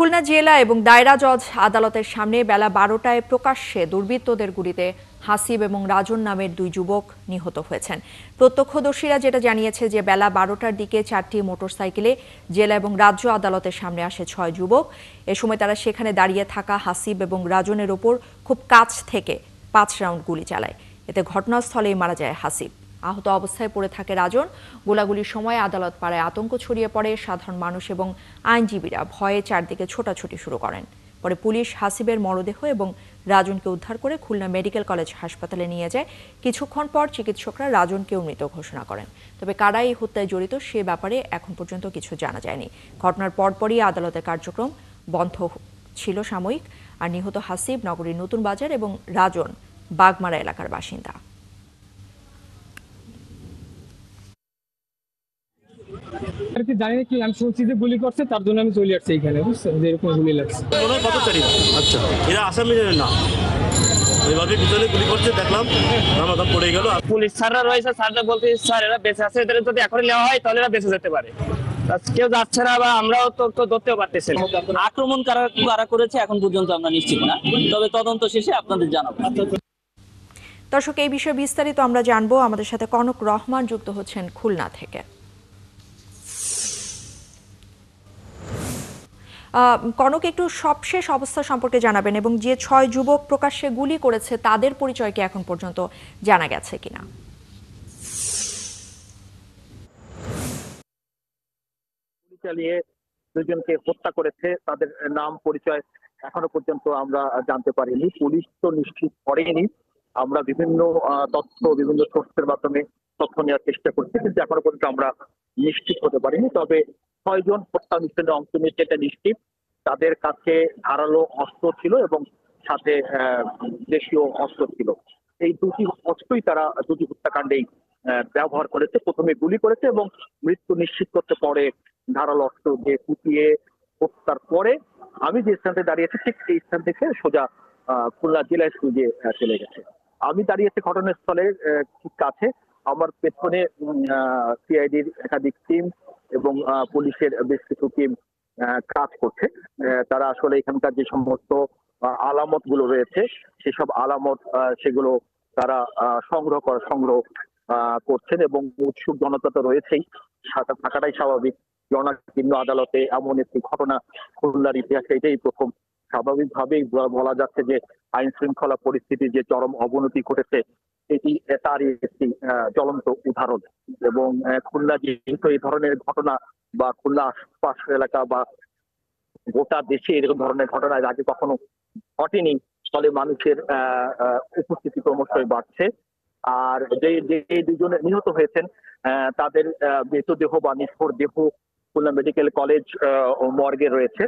খুলনা জেলা এবং দায়রা জজ আদালতের সামনে বেলা 12টায় প্রকাশ্যে দুর্বৃত্তদের গুলিতে হাসিব এবং রাজন নামের দুই যুবক নিহত হয়েছেন। প্রত্যক্ষদর্শীরা যেটা জানিয়েছে যে বেলা 12টার দিকে 4টি মোটরসাইকেলে জেলা এবং রাজ্য আদালতের সামনে আসে 6 যুবক। এ সময় তারা সেখানে দাঁড়িয়ে থাকা হাসিব এবং রাজনের ওপর খুব কাছ থেকে 5 রাউন্ড গুলি চালায়। এতে ঘটনাস্থলেই মারা যায় হাসিব। আহত অবস্থায় পড়ে থাকে রাজন। গোলাগুলির সময় আদালত পাড়ায় আতঙ্ক ছড়িয়ে পড়ে। সাধারণ মানুষ এবং আইনজীবীরা ভয়ে চারদিকে ছোটাছুটি শুরু করেন। পরে পুলিশ হাসিবের মরদেহ এবং রাজনকে উদ্ধার করে খুলনা মেডিকেল কলেজ হাসপাতালে নিয়ে যায়। কিছুক্ষণ পর চিকিৎসকরা রাজনকেও মৃত ঘোষণা করেন। তবে কারা এই হত্যায় জড়িত সে ব্যাপারে এখন পর্যন্ত কিছু জানা যায়নি। ঘটনার পরপরই আদালতের কার্যক্রম বন্ধ ছিল সাময়িক। আর নিহত হাসিব নগরীর নতুন বাজার এবং রাজন বাগমারা এলাকার বাসিন্দা। জানি না কি আমি শুনছি যে গুলি করছে, তার জন্য আমি চলে আসছি এখানে, বুঝছেন যে এরকম গুলি লাগছে। আচ্ছা, এরা আসামি না ওইভাবে ভিতরে গুলি করছে, দেখলাম নামাদাম পড়ে গেল। পুলিশ স্যাররা রয়েছে, স্যাররা বলতে স্যার এরা বেঁচে আছে, এদের যদি এখন নেওয়া হয় তাহলে এরা বেঁচে যেতে পারে। কেউ যাচ্ছে না বা আমরাও তো ধরতেও পারতেছি না। আক্রমণ কারা করেছে এখন পর্যন্ত আমরা নিশ্চিত না, তবে তদন্ত শেষে আপনাদের জানাবো। দর্শক, এই বিষয়ে বিস্তারিত আমরা জানবো। আমাদের সাথে কনক রহমান যুক্ত হচ্ছেন খুলনা থেকে। কনক, একটু সবশেষ অবস্থা সম্পর্কে জানাবেন এবং যে 6 যুবক প্রকাশ্যে গুলি করেছে তাদের পরিচয় কি এখন পর্যন্ত জানা গেছে কিনা? চালিয়ে দুজনকে হত্যা করেছে, তাদের নাম পরিচয় এখনো পর্যন্ত আমরা জানতে পারিনি। পুলিশ তো নিশ্চিত করেনি। আমরা বিভিন্ন তথ্য বিভিন্ন সোর্সের মাধ্যমে তথ্য নেওয়ার চেষ্টা করছি, কিন্তু এখনো পর্যন্ত আমরা নিশ্চিত হতে পারিনি। তবে 6 জন হত্যা মিশনে অংশ নিয়েছে এটা নিশ্চিত। তাদের কাছে ধারালো অস্ত্র ছিল এবং সাথে দেশীয় অস্ত্র ছিল। এই দুটি অস্ত্রই তারা দুটি হত্যাকাণ্ডেই ব্যবহার করেছে। প্রথমে গুলি করেছে এবং মৃত্যু নিশ্চিত করতে পরে ধারালো অস্ত্র দিয়ে কুপিয়ে হত্যার পরে আমি যে স্থানে দাঁড়িয়েছি ঠিক এই স্থান থেকে সোজা খুলনা জেলা স্কুল দিয়ে চলে গেছে। আমি দাঁড়িয়েছি ঘটনাস্থলের ঠিক কাছে। আমার পেছনে সিআইডির একাধিক টিম এবং পুলিশের বেশ কিছু টিম কাজ করছে। তারা আসলে এখানকার যে সমস্ত আলামত গুলো রয়েছে সেসব আলামত সেগুলো তারা সংগ্রহ করছেন এবং উৎসুক জনতা তো রয়েছেই, থাকাটাই স্বাভাবিক। জনাকীর্ণ আদালতে এমন একটি ঘটনা খুলনার ইতিহাসে এটাই প্রথম। স্বাভাবিকভাবেই বলা যাচ্ছে যে আইন শৃঙ্খলা পরিস্থিতির যে চরম অবনতি ঘটেছে এটি তারই একটি জ্বলন্ত উদাহরণ। এবং খুলনা যেহেতু এই ধরনের ঘটনা বা খুলনা আশপাশ এলাকা বা গোটা দেশে এরকম ধরনের ঘটনা আগে কখনো ঘটেনি, ফলে মানুষের উপস্থিতি ক্রমশই বাড়ছে। আর যে দুজনে নিহত হয়েছেন তাদের মৃতদেহ বা নিষ্পর দেহ খুলনা মেডিকেল কলেজ মর্গে রয়েছে।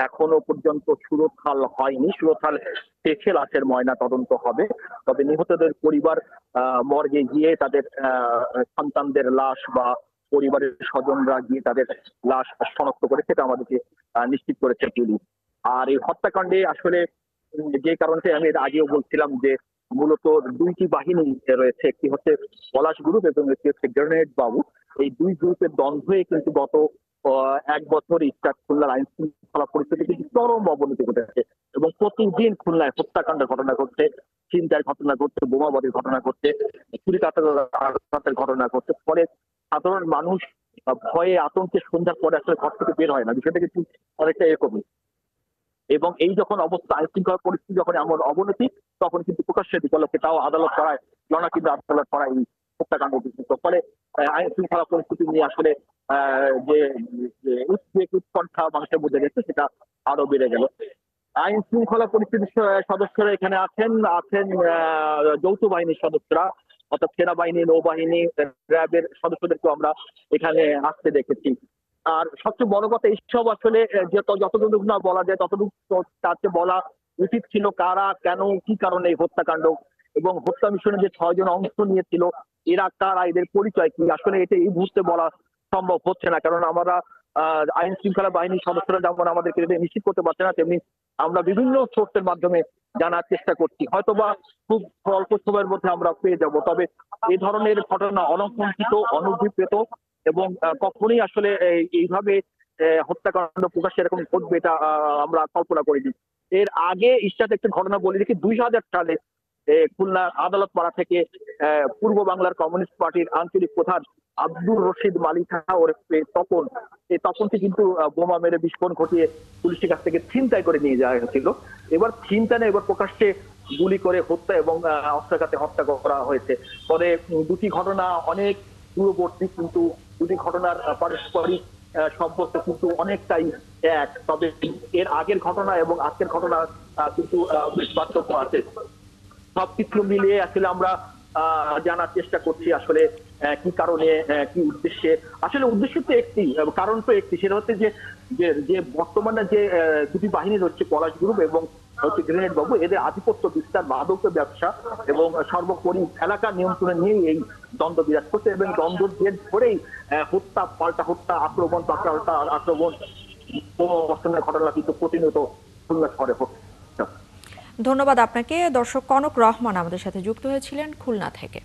এখনো পর্যন্ত সুরতহাল হয়নি। সুরতহাল শেষে লাশের ময়না তদন্ত হবে। তবে নিহতদের পরিবার মর্গে গিয়ে তাদের সন্তানদের লাশ বা পরিবারের স্বজনরা গিয়ে তাদের লাশ শনাক্ত করে সেটা আমাদেরকে নিশ্চিত করেছে পুলিশ। আর এই হত্যাকাণ্ডে আসলে যে কারণে আমি এর আগেও বলছিলাম যে মূলত দুইটি বাহিনী রয়েছে, একটি হচ্ছে পলাশ গ্রুপ এবং একটি হচ্ছে গ্রেনেড বাবু। এই দুই গ্রুপের দ্বন্দ্বে কিন্তু গত 1 বছর ইস্টার খুলনার আইন শৃঙ্খলা পরিস্থিতি কিন্তু চরম অবনতি ঘটেছে এবং প্রতিদিন খুলনায় হত্যাকাণ্ডের ঘটনা ঘটছে, ছিনতাইয়ের ঘটনা ঘটছে, বোমাবাজির ঘটনা ঘটছে, চুরি কাটার ঘটনা ঘটছে। ফলে সাধারণ মানুষ ভয়ে আতঙ্কে সন্ধ্যার পরে আসলে ঘর থেকে বের হয় না। বিষয়টা কিন্তু অনেকটা এরকমই। এবং এই যখন অবস্থা আইন শৃঙ্খলা পরিস্থিতি যখন এমন অবনতি তখন কিন্তু প্রকাশ্যে বিকল্পে তাও আদালত করায় জনাকীর্ণ আদালত করায় এই হত্যাকাণ্ড বিস্তৃত। ফলে আইন শৃঙ্খলা পরিস্থিতি নিয়ে আসলে যে উদ্বেগ উৎকণ্ঠা মানুষের মধ্যে গেছে সেটা আরো বেড়ে গেল। আইন শৃঙ্খলা পরিস্থিতির সদস্যরা এখানে আছেন যৌথ বাহিনীর সদস্যরা, অর্থাৎ সেনাবাহিনী, নৌবাহিনী, র্যাবের সদস্যদেরকে আমরা এখানে আসতে দেখেছি। আর সবচেয়ে বড় কথা এইসব আসলে যতটুকু না বলা যায় ততটুকু তার চেয়ে বলা উচিত ছিল কারা, কেন, কি কারণে এই হত্যাকাণ্ড এবং হত্যা মিশনে যে 6 জন অংশ নিয়েছিল এরা কারা, এদের পরিচয় কি, আসলে এটা এই মুহূর্তে বলা সম্ভব হচ্ছে না। কারণ আমরা আইন শৃঙ্খলা বাহিনীর সদস্যরা যেমন আমাদেরকে নিশ্চিত করতে পারছে না, তেমনি আমরা বিভিন্ন সোর্সের মাধ্যমে জানার চেষ্টা করছি। হয়তোবা খুব অল্প সময়ের মধ্যে আমরা পেয়ে যাব। তবে এই ধরনের ঘটনা অনাকাঙ্ক্ষিত, অনভিপ্রেত এবং কখনোই আসলে এইভাবে হত্যাকাণ্ড প্রকাশ্যে এরকম ঘটবে এটা আমরা কল্পনা করিনি। এর আগে ইস্টাতে একটা ঘটনা বলে দেখি, 2000 সালে খুলনা আদালত পাড়া থেকে পূর্ব বাংলার কমিউনিস্ট পার্টির আঞ্চলিক প্রধান আব্দুর রশিদ মালিকা ওরফে তপন, এই তপনকে কিন্তু বোমা মেরে বিস্ফোরণ ঘটিয়ে পুলিশের কাছ থেকে ছিনতাই করে নিয়ে যাওয়া হয়েছিল। এবার ছিনতাই না, এবার প্রকাশ্যে গুলি করে হত্যা এবং অস্ত্রাঘাতে হত্যা করা হয়েছে। পরে দুটি ঘটনা অনেক দূরবর্তী, কিন্তু দুটি ঘটনার পারস্পরিক সম্পর্ক কিন্তু অনেকটাই এক। তবে এর আগের ঘটনা এবং আজকের ঘটনা কিন্তু বেশ পার্থক্য আছে। সবকিছু মিলিয়ে আসলে আমরা জানার চেষ্টা করছি আসলে কি কারণে, কি উদ্দেশ্যে। আসলে উদ্দেশ্য তো একটি, কারণ তো একটি, সেটা হচ্ছে যে বর্তমানে যে দুটি বাহিনী রয়েছে, পলাশ গ্রুপ এবং হচ্ছে গ্রেনেড বাবু, এদের আধিপত্য বিস্তার, মাদক ব্যবসা এবং সর্বোপরি এলাকা নিয়ন্ত্রণে নিয়ে এই দ্বন্দ্ব বিরাজ করছে এবং দ্বন্দ্ব জের ধরেই হত্যা, পাল্টা হত্যা, আক্রমণ, পাল্টা আক্রমণ, বর্তমানের ঘটনা কিন্তু প্রতিনিয়ত খুলনা শহরে হচ্ছে। ধন্যবাদ আপনাকে। দর্শক কনক রহমান আমাদের সাথে যুক্ত হয়েছিলেন খুলনা থেকে।